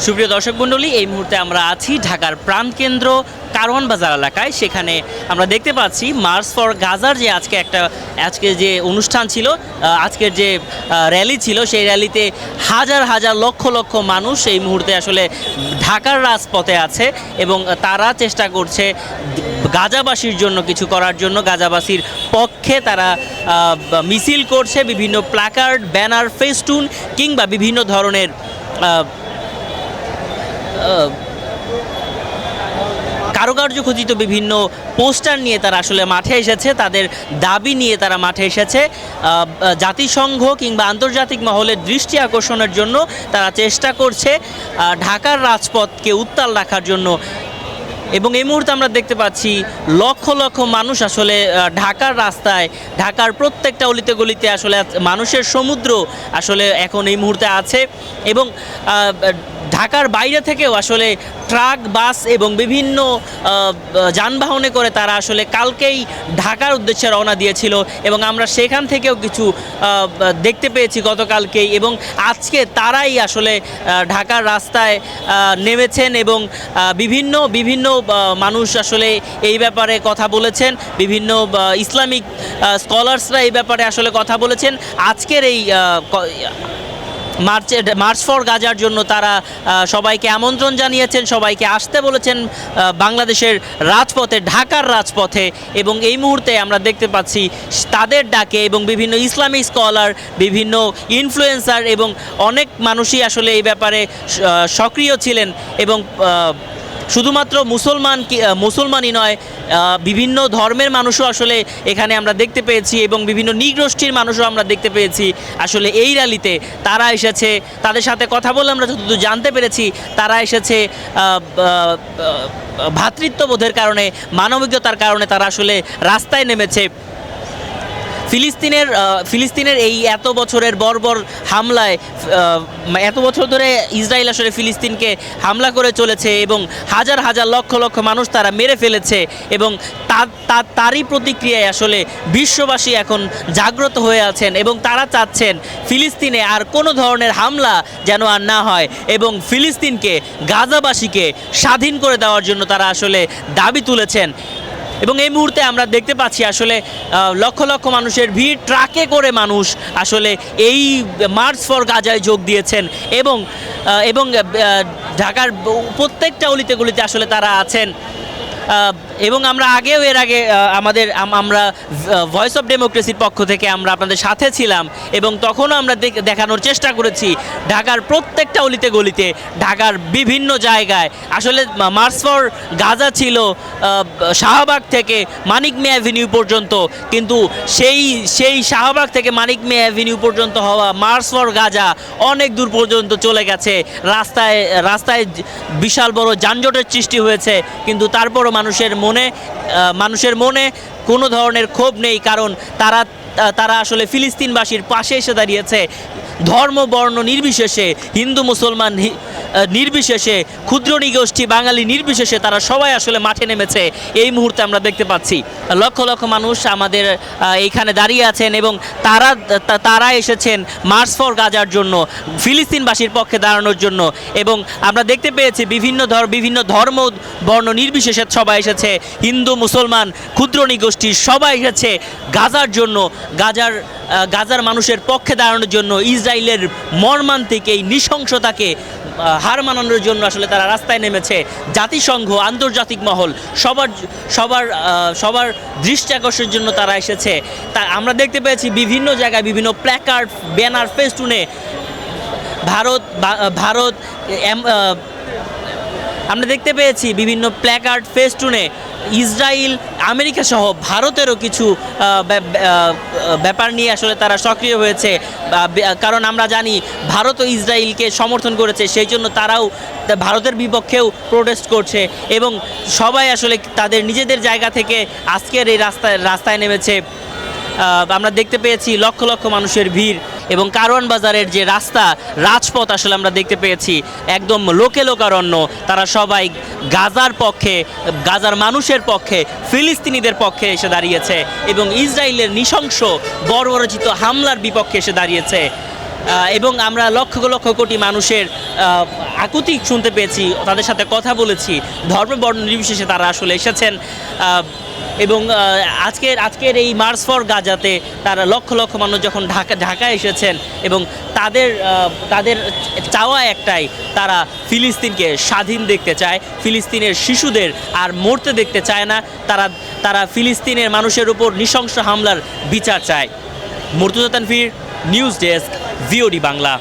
সুপ্রিয় দর্শক মণ্ডলী, এই মুহূর্তে আমরা আছি ঢাকার প্রাণকেন্দ্র কারওয়ান বাজার এলাকায়। সেখানে আমরা দেখতে পাচ্ছি মার্চ ফর গাজার যে আজকে যে অনুষ্ঠান ছিল, আজকের যে র্যালি ছিল, সেই র্যালিতে হাজার হাজার লক্ষ লক্ষ মানুষ এই মুহূর্তে আসলে ঢাকার রাজপথে আছে এবং তারা চেষ্টা করছে গাজাবাসীর জন্য কিছু করার জন্য। গাজাবাসীর পক্ষে তারা মিছিল করছে, বিভিন্ন প্ল্যাকার্ড, ব্যানার, ফেস্টুন কিংবা বিভিন্ন ধরনের কারুকার্য খচিত বিভিন্ন পোস্টার নিয়ে তারা আসলে মাঠে এসেছে। তাদের দাবি নিয়ে তারা মাঠে এসেছে। জাতিসংঘ কিংবা আন্তর্জাতিক মহলের দৃষ্টি আকর্ষণের জন্য তারা চেষ্টা করছে ঢাকার রাজপথকে উত্তাল রাখার জন্য। এবং এই মুহূর্তে আমরা দেখতে পাচ্ছি লক্ষ লক্ষ মানুষ আসলে ঢাকার রাস্তায়, ঢাকার প্রত্যেকটা অলিতে গলিতে আসলে মানুষের সমুদ্র আসলে এখন এই মুহূর্তে আছে। এবং ঢাকার বাইরে থেকেও আসলে ট্রাক, বাস এবং বিভিন্ন যানবাহনে করে তারা আসলে কালকেই ঢাকার উদ্দেশ্যে রওনা দিয়েছিল এবং আমরা সেখান থেকেও কিছু দেখতে পেয়েছি গতকালকেই। এবং আজকে তারাই আসলে ঢাকার রাস্তায় নেমেছেন এবং বিভিন্ন মানুষ আসলে এই ব্যাপারে কথা বলেছেন। বিভিন্ন ইসলামিক স্কলার্সরা এই ব্যাপারে আসলে কথা বলেছেন। আজকের এই মার্চ ফর গাজার জন্য তারা সবাইকে আমন্ত্রণ জানিয়েছেন, সবাইকে আসতে বলেছেন বাংলাদেশের রাজপথে, ঢাকার রাজপথে। এবং এই মুহূর্তে আমরা দেখতে পাচ্ছি তাদের ডাকে এবং বিভিন্ন ইসলামিক স্কলার, বিভিন্ন ইনফ্লুয়েন্সার এবং অনেক মানুষই আসলে এই ব্যাপারে সক্রিয় ছিলেন। এবং শুধুমাত্র মুসলমানই নয়, বিভিন্ন ধর্মের মানুষও আসলে এখানে আমরা দেখতে পেয়েছি এবং বিভিন্ন নৃগোষ্ঠীর মানুষও আমরা দেখতে পেয়েছি আসলে এই র্যালিতে। তারা এসেছে, তাদের সাথে কথা বলে আমরা যতদূর জানতে পেরেছি তারা এসেছে ভ্রাতৃত্ববোধের কারণে, মানবিকতার কারণে তারা আসলে রাস্তায় নেমেছে। ফিলিস্তিনের এই এত বছরের বর্বর হামলায়, এত বছর ধরে ইসরায়েল আসলে ফিলিস্তিনকে হামলা করে চলেছে এবং হাজার হাজার লক্ষ লক্ষ মানুষ তারা মেরে ফেলেছে। এবং তারই প্রতিক্রিয়ায় আসলে বিশ্ববাসী এখন জাগ্রত হয়ে আছেন এবং তারা চাচ্ছেন ফিলিস্তিনে আর কোনো ধরনের হামলা যেন আর না হয় এবং ফিলিস্তিনকে, গাজাবাসীকে স্বাধীন করে দেওয়ার জন্য তারা আসলে দাবি তুলেছেন। এবং এই মুহূর্তে আমরা দেখতে পাচ্ছি আসলে লক্ষ লক্ষ মানুষের ভিড়, ট্রাকে করে মানুষ আসলে এই মার্চ ফর গাজায় যোগ দিয়েছেন এবং ঢাকার প্রত্যেকটা অলিতে গলিতে আসলে তারা আছেন। এবং আমরা এর আগে আমরা ভয়েস অফ ডেমোক্রেসির পক্ষ থেকে আমরা আপনাদের সাথে ছিলাম এবং তখনও আমরা দেখানোর চেষ্টা করেছি ঢাকার প্রত্যেকটা অলিতে গলিতে, ঢাকার বিভিন্ন জায়গায় আসলে মার্চ ফর গাজা ছিল শাহবাগ থেকে মানিক মে অ্যাভিনিউ পর্যন্ত। কিন্তু সেই শাহবাগ থেকে মানিক মে অ্যাভিনিউ পর্যন্ত হওয়া মার্চ ফর গাজা অনেক দূর পর্যন্ত চলে গেছে। রাস্তায় বিশাল বড় যানজটের সৃষ্টি হয়েছে, কিন্তু তারপরও মানুষের মনে কোনো ধরনের ক্ষোভ নেই, কারণ তারা আসলে ফিলিস্তিনবাসীর পাশে এসে দাঁড়িয়েছে। ধর্ম, বর্ণ নির্বিশেষে, হিন্দু মুসলমান নির্বিশেষে, ক্ষুদ্র নৃগোষ্ঠী বাঙালি নির্বিশেষে তারা সবাই আসলে মাঠে নেমেছে। এই মুহূর্তে আমরা দেখতে পাচ্ছি লক্ষ লক্ষ মানুষ আমাদের এইখানে দাঁড়িয়ে আছেন এবং তারা এসেছেন মার্চ ফর গাজার জন্য, ফিলিস্তিনবাসীর পক্ষে দাঁড়ানোর জন্য। এবং আমরা দেখতে পেয়েছি বিভিন্ন ধর্ম বর্ণ নির্বিশেষে সবাই এসেছে, হিন্দু মুসলমান ক্ষুদ্র নৃগোষ্ঠী সবাই এসেছে গাজার জন্য, গাজার মানুষের পক্ষে দাঁড়ানোর জন্য। ইসরায়েলের মর্মান্তিক এই নৃশংসতাকে হার মানানোর জন্য আসলে তারা রাস্তায় নেমেছে। জাতিসংঘ, আন্তর্জাতিক মহল সবার দৃষ্টি আকর্ষণের জন্য তারা এসেছে। আমরা দেখতে পেয়েছি বিভিন্ন জায়গায় বিভিন্ন প্ল্যাকার্ড, ব্যানার, ফেস্টুনে ভারত আমরা দেখতে পেয়েছি বিভিন্ন প্ল্যাকার্ড, ফেস্টুনে ইসরায়েল, আমেরিকা সহ ভারতেরও কিছু ব্যাপার নিয়ে আসলে তারা সক্রিয় হয়েছে। কারণ আমরা জানি ভারতও ইসরায়েলকে সমর্থন করেছে, সেই জন্য তারাও ভারতের বিপক্ষেও প্রোটেস্ট করছে। এবং সবাই আসলে তাদের নিজেদের জায়গা থেকে আজকের এই রাস্তায় নেমেছে। আমরা দেখতে পেয়েছি লক্ষ লক্ষ মানুষের ভিড় এবং কারওয়ান বাজারের যে রাজপথ আসলে আমরা দেখতে পেয়েছি একদম লোকারণ্য। তারা সবাই গাজার পক্ষে, গাজার মানুষের পক্ষে, ফিলিস্তিনিদের পক্ষে এসে দাঁড়িয়েছে এবং ইসরায়েলের নৃশংস বর্বরচিত হামলার বিপক্ষে এসে দাঁড়িয়েছে। এবং আমরা লক্ষ লক্ষ কোটি মানুষের আকুতি শুনতে পেয়েছি, তাদের সাথে কথা বলেছি, ধর্ম বর্ণ নির্বিশেষে তারা আসলে এসেছেন। এবং আজকের এই মার্চ ফর গাজাতে তারা লক্ষ লক্ষ মানুষ যখন ঢাকায় এসেছেন এবং তাদের চাওয়া একটাই, তারা ফিলিস্তিনকে স্বাধীন দেখতে চায়, ফিলিস্তিনের শিশুদের আর মরতে দেখতে চায় না, তারা ফিলিস্তিনের মানুষের উপর নৃশংস হামলার বিচার চায়। Murtaza Tanvir, news desk, VOD Bangla.